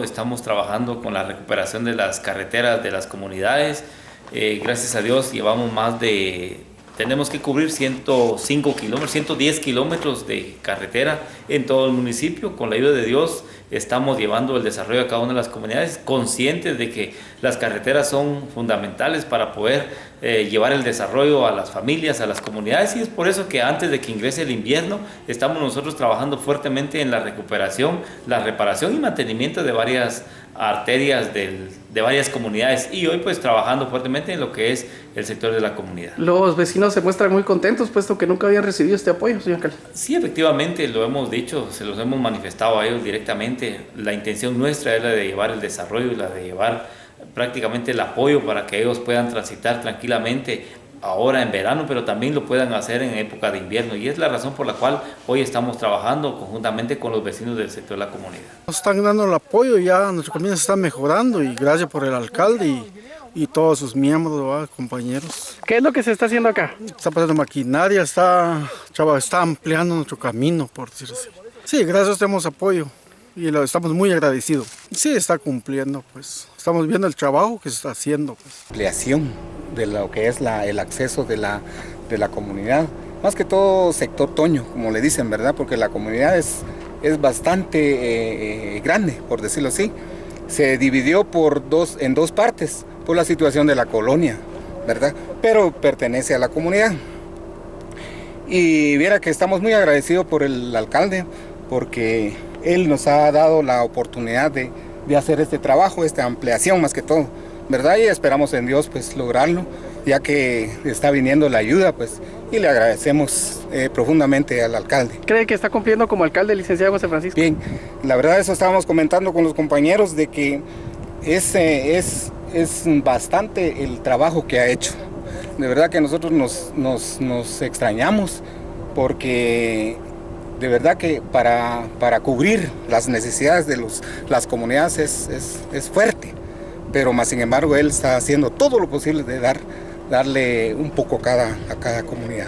Estamos trabajando con la recuperación de las carreteras de las comunidades. Gracias a Dios tenemos que cubrir 105 kilómetros, 110 kilómetros de carretera en todo el municipio. Con la ayuda de Dios estamos llevando el desarrollo a cada una de las comunidades, conscientes de que las carreteras son fundamentales para poder llevar el desarrollo a las familias, a las comunidades, y es por eso que antes de que ingrese el invierno estamos nosotros trabajando fuertemente en la recuperación, la reparación y mantenimiento de varias arterias de varias comunidades, y hoy pues trabajando fuertemente en lo que es el sector de la comunidad. Los vecinos se muestran muy contentos puesto que nunca habían recibido este apoyo, señor alcalde. Sí, efectivamente, lo hemos dicho, se los hemos manifestado a ellos directamente. La intención nuestra es la de llevar el desarrollo y la de llevar prácticamente el apoyo para que ellos puedan transitar tranquilamente ahora en verano, pero también lo puedan hacer en época de invierno, y es la razón por la cual hoy estamos trabajando conjuntamente con los vecinos del sector de la comunidad. Nos están dando el apoyo, ya nuestra comunidad se está mejorando, y gracias por el alcalde y todos sus miembros, ¿verdad? Compañeros. ¿Qué es lo que se está haciendo acá? Está pasando maquinaria, está ampliando nuestro camino, por decirlo así. Sí, gracias, tenemos apoyo y estamos muy agradecidos. Sí, está cumpliendo, pues. Estamos viendo el trabajo que se está haciendo, pues. Ampliación de lo que es el acceso de la comunidad, más que todo sector Toño, como le dicen, ¿verdad? Porque la comunidad es bastante grande, por decirlo así. Se dividió en dos partes por la situación de la colonia, ¿verdad? Pero pertenece a la comunidad. Y viera que estamos muy agradecidos por el alcalde, porque él nos ha dado la oportunidad de hacer este trabajo, esta ampliación más que todo, ¿verdad? Y esperamos en Dios pues lograrlo, ya que está viniendo la ayuda, pues, y le agradecemos profundamente al alcalde. ¿Cree que está cumpliendo como alcalde, licenciado José Francisco? Bien, la verdad eso estábamos comentando con los compañeros, de que es bastante el trabajo que ha hecho. De verdad que nosotros nos extrañamos, porque de verdad que para cubrir las necesidades de las comunidades es fuerte, pero más sin embargo él está haciendo todo lo posible de darle un poco a cada comunidad.